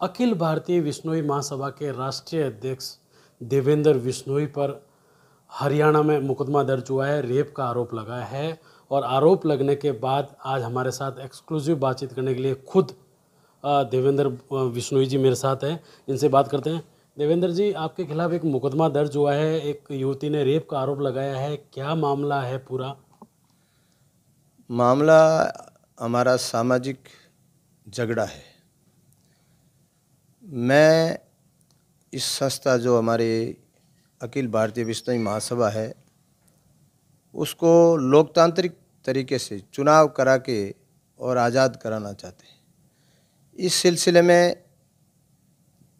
अखिल भारतीय विश्नोई महासभा के राष्ट्रीय अध्यक्ष देवेंद्र बिश्नोई पर हरियाणा में मुकदमा दर्ज हुआ है। रेप का आरोप लगा है और आरोप लगने के बाद आज हमारे साथ एक्सक्लूसिव बातचीत करने के लिए खुद देवेंद्र बिश्नोई जी मेरे साथ हैं। इनसे बात करते हैं। देवेंद्र जी, आपके खिलाफ एक मुकदमा दर्ज हुआ है। एक युवती ने रेप का आरोप लगाया है, क्या मामला है पूरा? मामला हमारा सामाजिक झगड़ा है। मैं इस संस्था जो हमारे अखिल भारतीय विश्नोई महासभा है उसको लोकतांत्रिक तरीके से चुनाव करा के और आज़ाद कराना चाहते हैं। इस सिलसिले में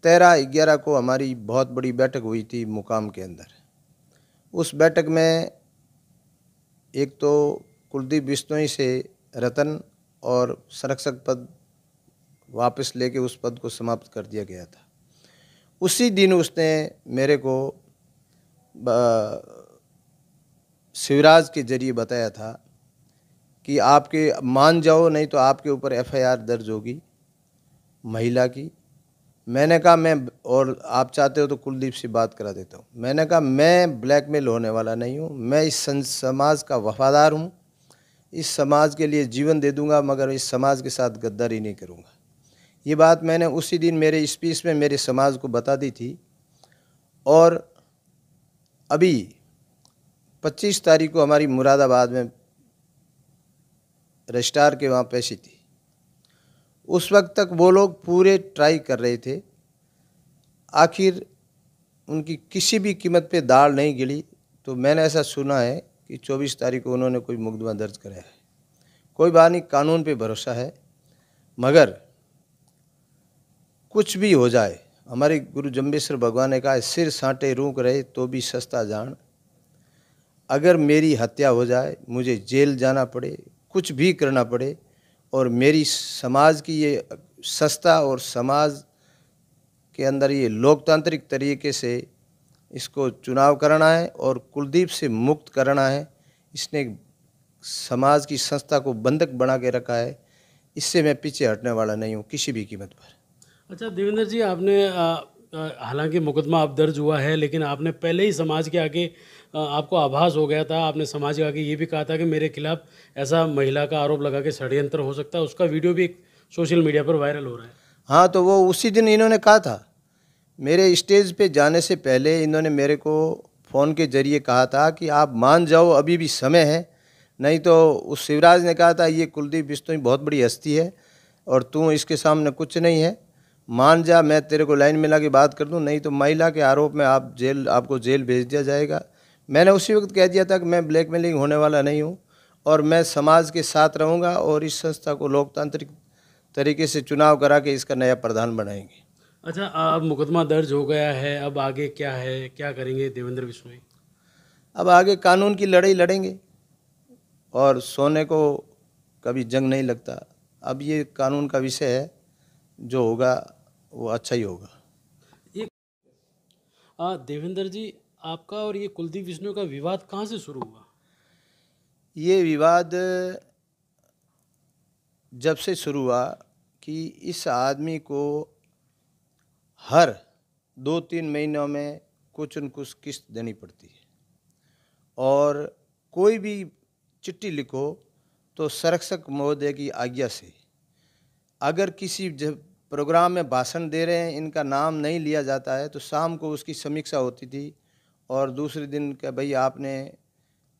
13/11 को हमारी बहुत बड़ी बैठक हुई थी मुकाम के अंदर। उस बैठक में एक तो कुलदीप बिश्नोई से रतन और संरक्षक पद वापस लेके उस पद को समाप्त कर दिया गया था। उसी दिन उसने मेरे को शिवराज के जरिए बताया था कि आपके मान जाओ, नहीं तो आपके ऊपर FIR दर्ज होगी महिला की। मैंने कहा मैं, और आप चाहते हो तो कुलदीप से बात करा देता हूँ। मैंने कहा मैं ब्लैकमेल होने वाला नहीं हूँ, मैं इस समाज का वफादार हूँ, इस समाज के लिए जीवन दे दूंगा, मगर इस समाज के साथ गद्दारी नहीं करूँगा। ये बात मैंने उसी दिन मेरे स्पीच में मेरे समाज को बता दी थी। और अभी 25 तारीख को हमारी मुरादाबाद में रजिस्ट्रार के वहाँ पेशी थी। उस वक्त तक वो लोग पूरे ट्राई कर रहे थे, आखिर उनकी किसी भी कीमत पे दाल नहीं गिरी। तो मैंने ऐसा सुना है कि 24 तारीख को उन्होंने कोई मुकदमा दर्ज कराया है। कोई बात नहीं, कानून पे भरोसा है, मगर कुछ भी हो जाए, हमारे गुरु जम्बेश्वर भगवान ने कहा सिर साँटे रूक रहे तो भी सस्ता जान। अगर मेरी हत्या हो जाए, मुझे जेल जाना पड़े, कुछ भी करना पड़े, और मेरी समाज की ये सस्ता और समाज के अंदर ये लोकतांत्रिक तरीके से इसको चुनाव कराना है और कुलदीप से मुक्त कराना है। इसने समाज की संस्था को बंधक बना के रखा है, इससे मैं पीछे हटने वाला नहीं हूँ किसी भी कीमत पर। अच्छा देवेंद्र जी, आपने हालांकि मुकदमा अब दर्ज हुआ है, लेकिन आपने पहले ही समाज के आगे आपको आभास हो गया था, आपने समाज के आगे ये भी कहा था कि मेरे खिलाफ ऐसा महिला का आरोप लगा के षड्यंत्र हो सकता है। उसका वीडियो भी सोशल मीडिया पर वायरल हो रहा है। हाँ, तो वो उसी दिन इन्होंने कहा था। मेरे स्टेज पे जाने से पहले इन्होंने मेरे को फ़ोन के ज़रिए कहा था कि आप मान जाओ, अभी भी समय है, नहीं तो उस शिवराज ने कहा था ये कुलदीप बिश्नोई बहुत बड़ी हस्ती है और तू इसके सामने कुछ नहीं है, मान जा, मैं तेरे को लाइन में ला के बात कर दूँ, नहीं तो महिला के आरोप में आपको जेल भेज दिया जाएगा। मैंने उसी वक्त कह दिया था कि मैं ब्लैकमेलिंग होने वाला नहीं हूँ और मैं समाज के साथ रहूँगा और इस संस्था को लोकतांत्रिक तरीके से चुनाव करा के इसका नया प्रधान बनाएंगे। अच्छा, अब मुकदमा दर्ज हो गया है, अब आगे क्या है, क्या करेंगे देवेंद्र बिश्नोई? अब आगे कानून की लड़ाई लड़ेंगे और सोने को कभी जंग नहीं लगता। अब ये कानून का विषय है, जो होगा वो अच्छा ही होगा। ये देवेंद्र जी, आपका और ये कुलदीप बिश्नोई का विवाद कहाँ से शुरू हुआ? ये विवाद जब से शुरू हुआ कि इस आदमी को हर 2-3 महीनों में कुछ न कुछ किस्त देनी पड़ती है, और कोई भी चिट्ठी लिखो तो संरक्षक महोदय की आज्ञा से, अगर किसी प्रोग्राम में भाषण दे रहे हैं, इनका नाम नहीं लिया जाता है, तो शाम को उसकी समीक्षा होती थी और दूसरे दिन क्या भाई आपने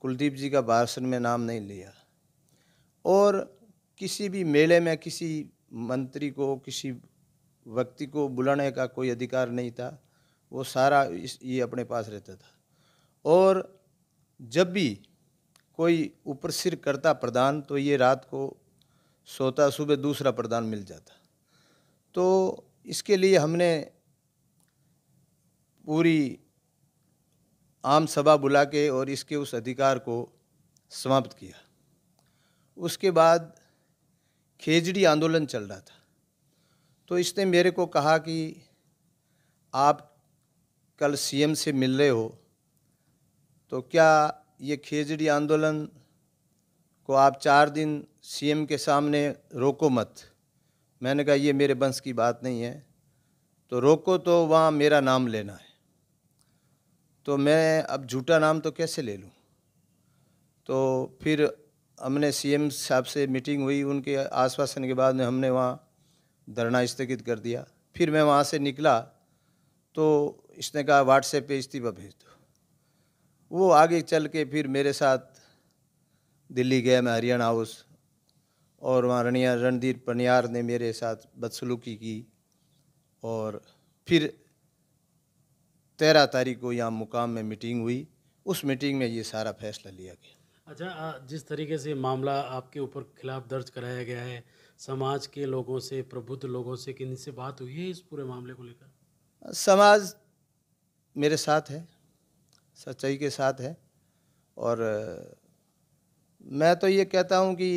कुलदीप जी का भाषण में नाम नहीं लिया। और किसी भी मेले में किसी मंत्री को, किसी व्यक्ति को बुलाने का कोई अधिकार नहीं था, वो सारा ये अपने पास रहता था। और जब भी कोई ऊपर सिर करता प्रदान तो ये रात को सोता, सुबह दूसरा प्रदान मिल जाता। तो इसके लिए हमने पूरी आम सभा बुला के और इसके उस अधिकार को समाप्त किया। उसके बाद खेजड़ी आंदोलन चल रहा था, तो इसने मेरे को कहा कि आप कल CM से मिल रहे हो, तो क्या ये खेजड़ी आंदोलन को आप 4 दिन CM के सामने रोको मत। मैंने कहा ये मेरे बंस की बात नहीं है, तो रोको तो वहाँ मेरा नाम लेना है, तो मैं अब झूठा नाम तो कैसे ले लूँ। तो फिर हमने सीएम साहब से मीटिंग हुई, उनके आश्वासन के बाद में हमने वहाँ धरना स्थगित कर दिया। फिर मैं वहाँ से निकला तो इसने कहा व्हाट्सएप पे इस्तीफा भेज दो। वो आगे चल के फिर मेरे साथ दिल्ली गया, मैं हरियाणा हाउस, और वहाँ रणदीप पनियार ने मेरे साथ बदसलूकी की, और फिर 13 तारीख को यहाँ मुकाम में मीटिंग हुई। उस मीटिंग में ये सारा फैसला लिया गया। अच्छा, जिस तरीके से मामला आपके ऊपर खिलाफ दर्ज कराया गया है, समाज के लोगों से, प्रबुद्ध लोगों से किन से बात हुई है इस पूरे मामले को लेकर? समाज मेरे साथ है, सच्चाई के साथ है, और मैं तो ये कहता हूँ कि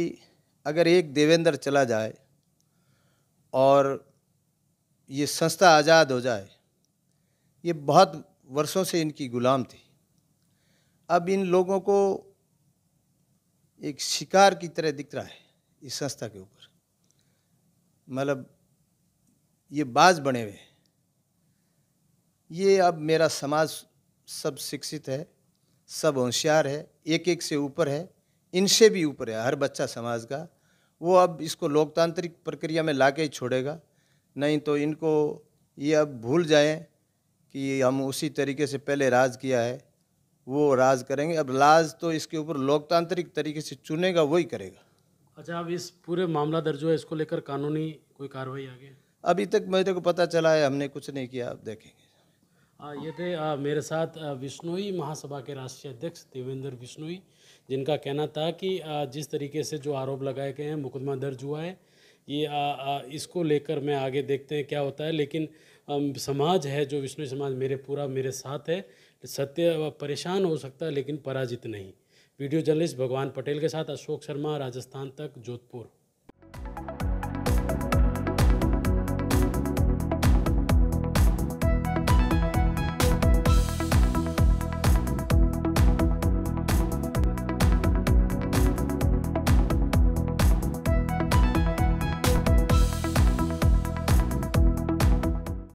अगर एक देवेंद्र चला जाए और ये संस्था आज़ाद हो जाए, ये बहुत वर्षों से इनकी गुलाम थी, अब इन लोगों को एक शिकार की तरह दिख रहा है इस संस्था के ऊपर, मतलब ये बाज बने हुए हैं। ये अब मेरा समाज सब शिक्षित है, सब होशियार है, एक एक से ऊपर है, इनसे भी ऊपर है हर बच्चा समाज का। वो अब इसको लोकतांत्रिक प्रक्रिया में लाके ही छोड़ेगा, नहीं तो इनको ये अब भूल जाएं कि हम उसी तरीके से पहले राज किया है, वो राज करेंगे। अब राज तो इसके ऊपर लोकतांत्रिक तरीके से चुनेगा, वही करेगा। अच्छा, अब इस पूरे मामला दर्ज हुआ है, इसको लेकर कानूनी कोई कार्रवाई आगे? अभी तक मेरे को पता चला है, हमने कुछ नहीं किया, अब देखेंगे। ये थे मेरे साथ विश्नोई महासभा के राष्ट्रीय अध्यक्ष देवेंद्र विश्नोई, जिनका कहना था कि जिस तरीके से जो आरोप लगाए गए हैं, मुकदमा दर्ज हुआ है, ये इसको लेकर मैं आगे देखते हैं क्या होता है। लेकिन समाज है जो विश्नोई समाज मेरे साथ है। सत्य परेशान हो सकता है लेकिन पराजित नहीं। वीडियो जर्नलिस्ट भगवान पटेल के साथ अशोक शर्मा, राजस्थान तक, जोधपुर।